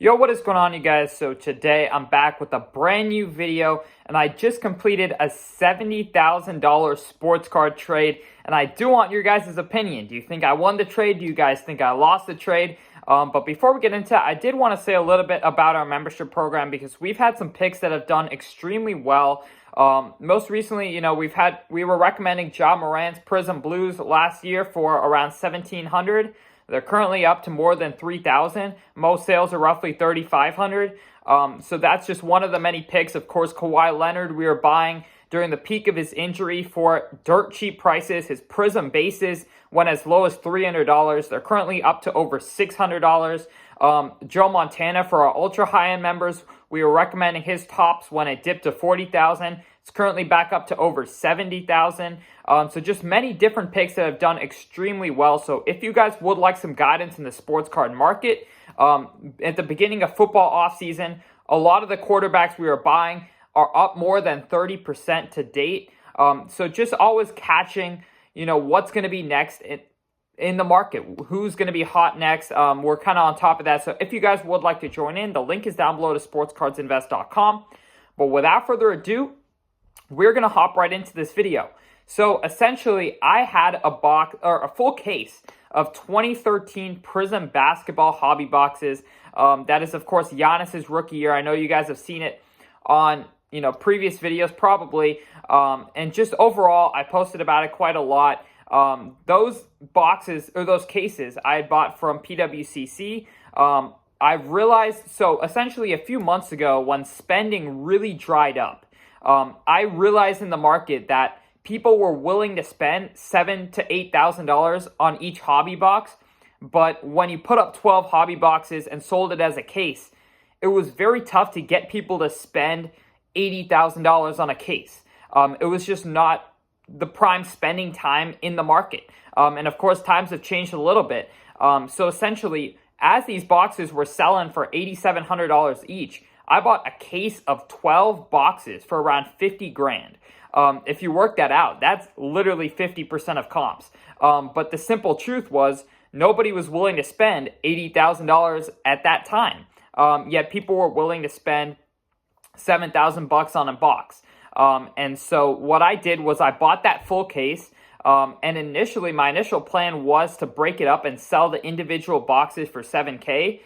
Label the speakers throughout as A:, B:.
A: Yo, what is going on, you guys? So today I'm back with a brand new video, and I just completed a $70,000 sports card trade, and I do want your guys' opinion. Do you think I won the trade? Do you guys think I lost the trade? But before we get into it, I did want to say a little bit about our membership program because we've had some picks that have done extremely well. Most recently, we were recommending Ja Morant's Prism Blues last year for around 1,700. They're currently up to more than 3,000. Most sales are roughly 3,500. So that's just one of the many picks. Of course, Kawhi Leonard, we were buying during the peak of his injury for dirt cheap prices. His Prism bases went as low as $300. They're currently up to over $600. Joe Montana, for our ultra high-end members, we were recommending his tops when it dipped to 40,000. It's currently back up to over 70,000. So just many different picks that have done extremely well. So if you guys would like some guidance in the sports card market, at the beginning of football offseason, a lot of the quarterbacks we were buying are up more than 30% to date. So just always catching, what's going to be next in the market, who's going to be hot next. We're kind of on top of that. So if you guys would like to join in, the link is down below to sportscardsinvest.com. But without further ado, we're going to hop right into this video. So essentially, I had a full case of 2013 Prism basketball hobby boxes. That is, of course, Giannis's rookie year. I know you guys have seen it on previous videos probably. And just overall, I posted about it quite a lot. Those boxes or those cases I had bought from PWCC. I realized, so essentially a few months ago when spending really dried up, I realized in the market that people were willing to spend $7,000 to $8,000 on each hobby box. But when you put up 12 hobby boxes and sold it as a case, it was very tough to get people to spend $80,000 on a case. It was just not the prime spending time in the market. And of course, times have changed a little bit. So essentially, as these boxes were selling for $8,700 each, I bought a case of 12 boxes for around 50 grand. If you work that out, that's literally 50% of comps. But the simple truth was nobody was willing to spend $80,000 at that time. Yet people were willing to spend $7,000 on a box. And so what I did was I bought that full case. And initially, my initial plan was to break it up and sell the individual boxes for $7K.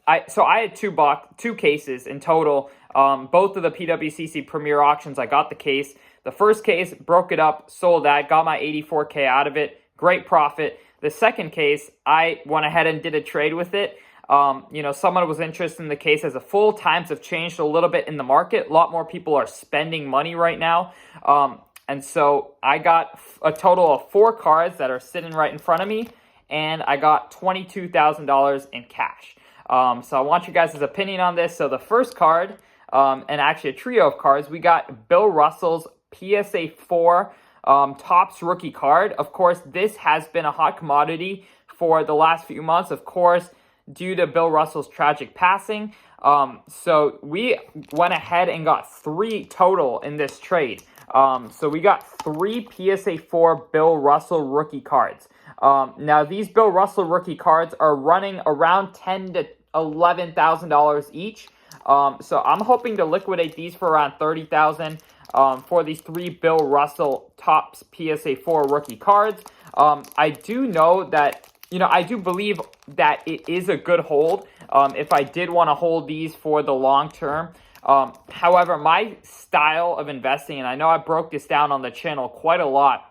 A: I had two cases in total. Both of the PWCC Premier Auctions, I got the case. The first case, broke it up, sold that, got my $84K out of it. Great profit. The second case, I went ahead and did a trade with it. Someone was interested in the case as a full. Times have changed a little bit in the market. A lot more people are spending money right now. And so I got a total of 4 cards that are sitting right in front of me, and I got $22,000 in cash. So I want you guys' opinion on this. So the first card, and actually a trio of cards, we got Bill Russell's PSA 4 Topps rookie card. Of course, this has been a hot commodity for the last few months, of course, due to Bill Russell's tragic passing. So we went ahead and got 3 total in this trade. So we got 3 PSA 4 Bill Russell rookie cards. Now these Bill Russell rookie cards are running around $10,000 to $11,000 each. So I'm hoping to liquidate these for around $30,000 for these 3 Bill Russell Topps PSA 4 rookie cards. I do know that, I do believe that it is a good hold if I did want to hold these for the long term. However, my style of investing, and I know I broke this down on the channel quite a lot,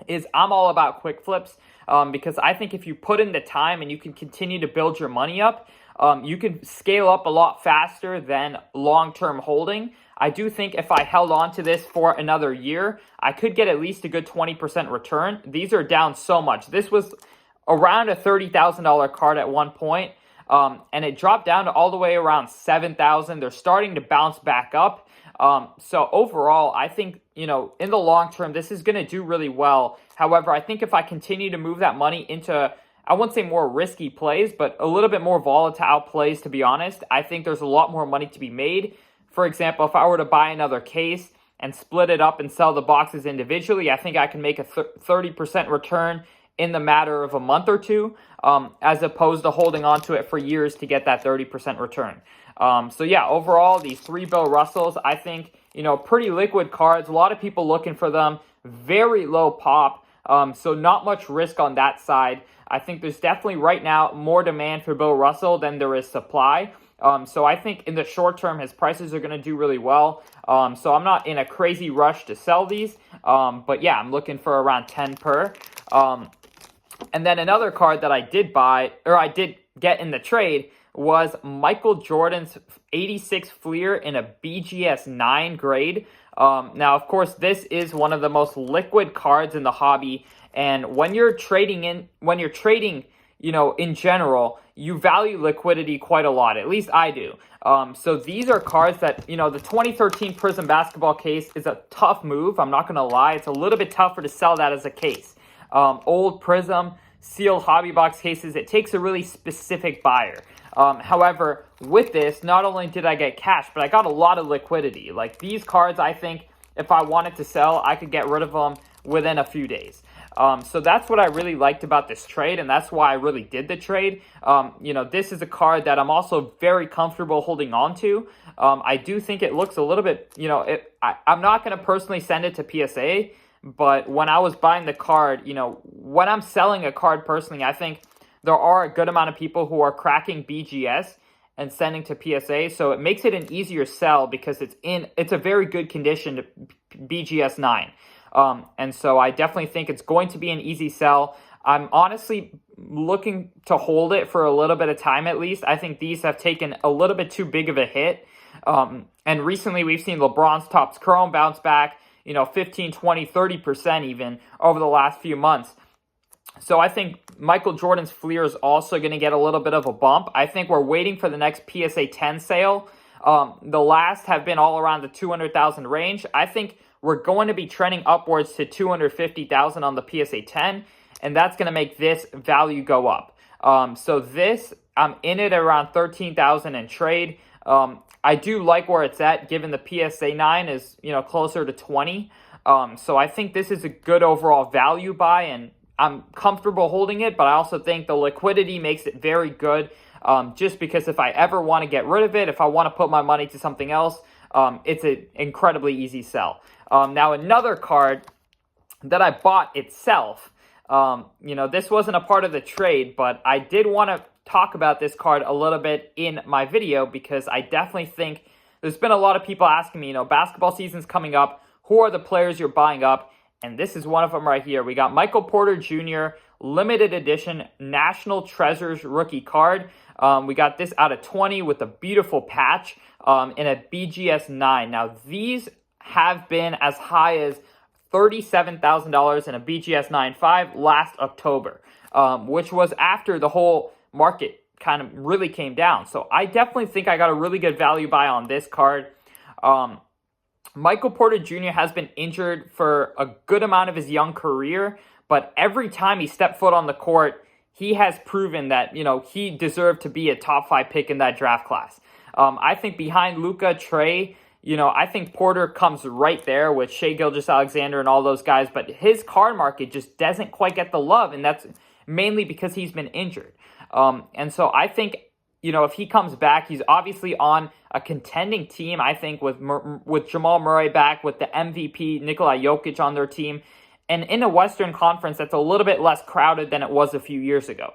A: is I'm all about quick flips because I think if you put in the time and you can continue to build your money up, you can scale up a lot faster than long-term holding. I do think if I held on to this for another year, I could get at least a good 20% return. These are down so much. This was around a $30,000 card at one point, and it dropped down to all the way around $7,000. They're starting to bounce back up. So overall, I think, in the long term, this is going to do really well. However, I think if I continue to move that money into, I wouldn't say more risky plays, but a little bit more volatile plays, to be honest, I think there's a lot more money to be made. For example, if I were to buy another case and split it up and sell the boxes individually, I think I can make a 30% return in the matter of a month or two, as opposed to holding on to it for years to get that 30% return. So yeah, overall, these 3 Bill Russells, I think, pretty liquid cards. A lot of people looking for them. Very low pop. So not much risk on that side. I think there's definitely right now more demand for Bill Russell than there is supply. So I think in the short term, his prices are going to do really well. So I'm not in a crazy rush to sell these. But yeah, I'm looking for around 10 per. And then another card that I did buy, or I did get in the trade, was Michael Jordan's 86 Fleer in a BGS 9 grade. Now, of course, this is one of the most liquid cards in the hobby. And when you're trading, in general, you value liquidity quite a lot. At least I do. So these are cards that, the 2013 Prism basketball case is a tough move. I'm not going to lie. It's a little bit tougher to sell that as a case. Old Prism, sealed hobby box cases, it takes a really specific buyer. However, with this, not only did I get cash, but I got a lot of liquidity. Like these cards, I think if I wanted to sell, I could get rid of them within a few days. So that's what I really liked about this trade, and that's why I really did the trade. This is a card that I'm also very comfortable holding on to. I do think it looks a little bit, I'm not going to personally send it to PSA, but when I was buying the card, when I'm selling a card personally, I think there are a good amount of people who are cracking BGS and sending to PSA, so it makes it an easier sell because it's a very good condition to BGS 9. And so I definitely think it's going to be an easy sell. I'm honestly looking to hold it for a little bit of time at least. I think these have taken a little bit too big of a hit. And recently we've seen LeBron's Topps Chrome bounce back, 15, 20, 30% even over the last few months. So I think Michael Jordan's Fleer is also going to get a little bit of a bump. I think we're waiting for the next PSA 10 sale. The last have been all around the 200,000 range. I think we're going to be trending upwards to 250,000 on the PSA 10, and that's going to make this value go up. So this, I'm in it around 13,000 in trade. I do like where it's at, given the PSA 9 is, closer to 20. So I think this is a good overall value buy, and I'm comfortable holding it, but I also think the liquidity makes it very good, just because if I ever want to get rid of it, if I want to put my money to something else, it's an incredibly easy sell. Now, another card that I bought itself, this wasn't a part of the trade, but I did want to talk about this card a little bit in my video because I definitely think there's been a lot of people asking me, basketball season's coming up, who are the players you're buying up? And this is one of them right here. We got Michael Porter Jr., limited edition National Treasures rookie card. We got this out of 20 with a beautiful patch in a BGS 9. Now, these have been as high as $37,000 in a BGS 9.5 last October, which was after the whole market kind of really came down. So I definitely think I got a really good value buy on this card. Michael Porter Jr. has been injured for a good amount of his young career, but every time he stepped foot on the court, he has proven that, he deserved to be a top 5 pick in that draft class. I think behind Luka, Trey, I think Porter comes right there with Shai Gilgeous-Alexander and all those guys, but his card market just doesn't quite get the love, and that's mainly because he's been injured. And so I think, if he comes back, he's obviously on a contending team, I think, with Jamal Murray back, with the MVP Nikola Jokic on their team, and in a Western Conference that's a little bit less crowded than it was a few years ago.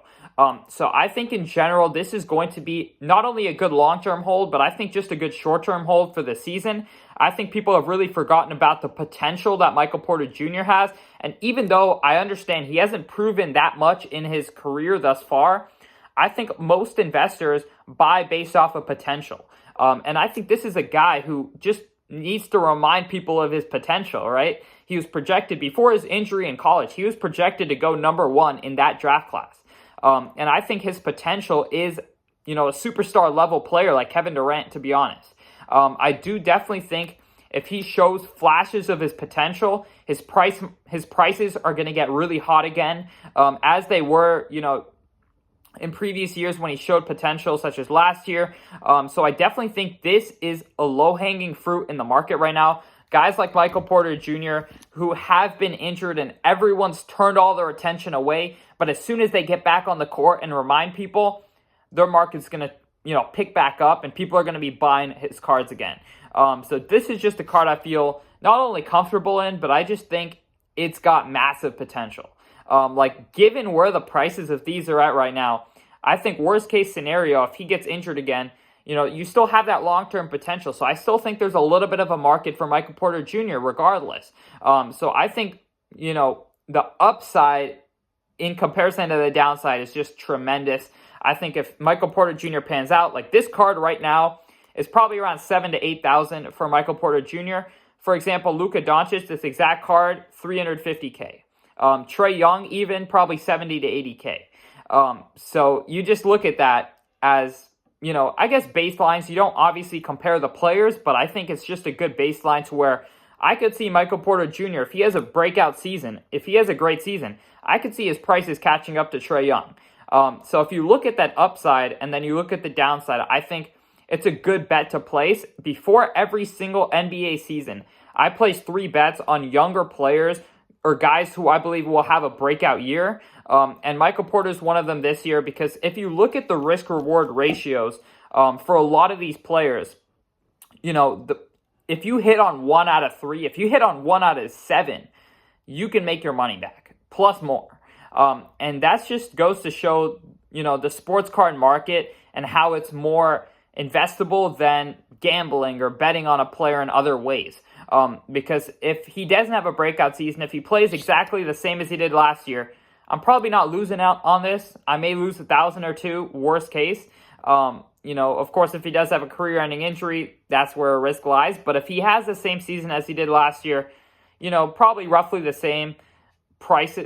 A: So I think in general, this is going to be not only a good long-term hold, but I think just a good short-term hold for the season. I think people have really forgotten about the potential that Michael Porter Jr. has. And even though I understand he hasn't proven that much in his career thus far, I think most investors buy based off of potential. And I think this is a guy who just needs to remind people of his potential, right? He was projected, before his injury in college, he was projected to go number 1 in that draft class. And I think his potential is, a superstar level player like Kevin Durant, to be honest. I do definitely think if he shows flashes of his potential, his prices are going to get really hot again, as they were, in previous years when he showed potential, such as last year. So I definitely think this is a low-hanging fruit in the market right now. guys like Michael Porter Jr., who have been injured and everyone's turned all their attention away, but as soon as they get back on the court and remind people, their market's going to, pick back up and people are going to be buying his cards again. So this is just a card I feel not only comfortable in, but I just think it's got massive potential. Given where the prices of these are at right now, I think worst case scenario, if he gets injured again, you still have that long-term potential. So I still think there's a little bit of a market for Michael Porter Jr. regardless. So I think, the upside in comparison to the downside is just tremendous. I think if Michael Porter Jr. pans out, like this card right now is probably around 7,000 to 8,000 for Michael Porter Jr. For example, Luka Doncic, this exact card, $350K. Trae Young, even probably 70 to 80K. So you just look at that as, I guess baselines. You don't obviously compare the players, but I think it's just a good baseline to where I could see Michael Porter Jr., if he has a breakout season, if he has a great season, I could see his prices catching up to Trae Young. So if you look at that upside and then you look at the downside, I think it's a good bet to place. Before every single NBA season, I place 3 bets on younger players or guys who I believe will have a breakout year. And Michael Porter is one of them this year because if you look at the risk-reward ratios for a lot of these players, if you hit on 1 out of 3, if you hit on 1 out of 7, you can make your money back, plus more. And that just goes to show, the sports card market and how it's more investable than gambling or betting on a player in other ways. Because if he doesn't have a breakout season, if he plays exactly the same as he did last year, I'm probably not losing out on this. I may lose 1,000 or 2, worst case. Of course, if he does have a career-ending injury, that's where a risk lies. But if he has the same season as he did last year, probably roughly the same price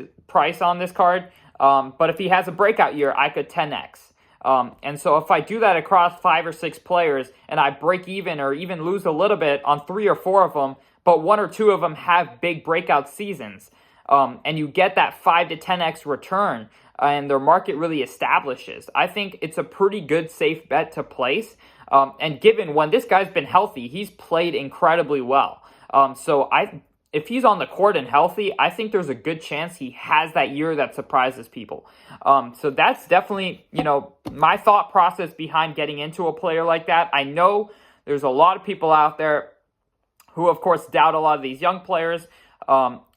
A: on this card. But if he has a breakout year, I could 10x. And so if I do that across 5 or 6 players and I break even or even lose a little bit on 3 or 4 of them, but 1 or 2 of them have big breakout seasons, and you get that 5 to 10x return, and their market really establishes, I think it's a pretty good safe bet to place. And given when this guy's been healthy, he's played incredibly well. If he's on the court and healthy, I think there's a good chance he has that year that surprises people. So that's definitely, my thought process behind getting into a player like that. I know there's a lot of people out there who, of course, doubt a lot of these young players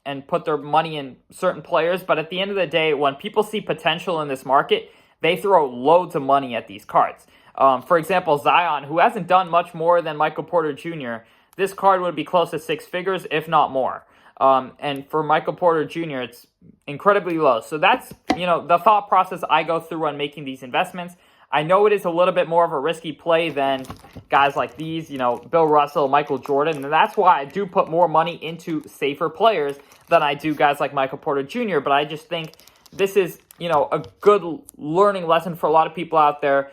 A: and put their money in certain players. But at the end of the day, when people see potential in this market, they throw loads of money at these cards. For example, Zion, who hasn't done much more than Michael Porter Jr., this card would be close to 6 figures, if not more. And for Michael Porter Jr., it's incredibly low. So that's, the thought process I go through when making these investments. I know it is a little bit more of a risky play than guys like these, Bill Russell, Michael Jordan. And that's why I do put more money into safer players than I do guys like Michael Porter Jr. But I just think this is, a good learning lesson for a lot of people out there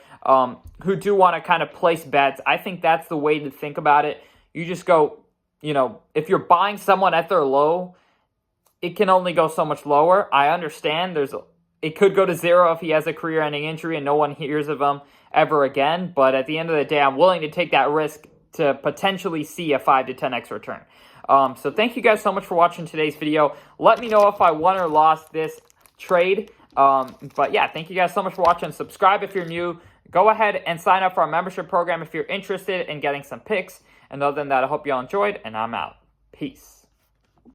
A: who do want to kind of place bets. I think that's the way to think about it. You just go, if you're buying someone at their low, it can only go so much lower. I understand it could go to 0 if he has a career-ending injury and no one hears of him ever again. But at the end of the day, I'm willing to take that risk to potentially see a 5 to 10x return. So thank you guys so much for watching today's video. Let me know if I won or lost this trade. But yeah, thank you guys so much for watching. Subscribe if you're new. Go ahead and sign up for our membership program if you're interested in getting some picks. And other than that, I hope you all enjoyed, and I'm out. Peace.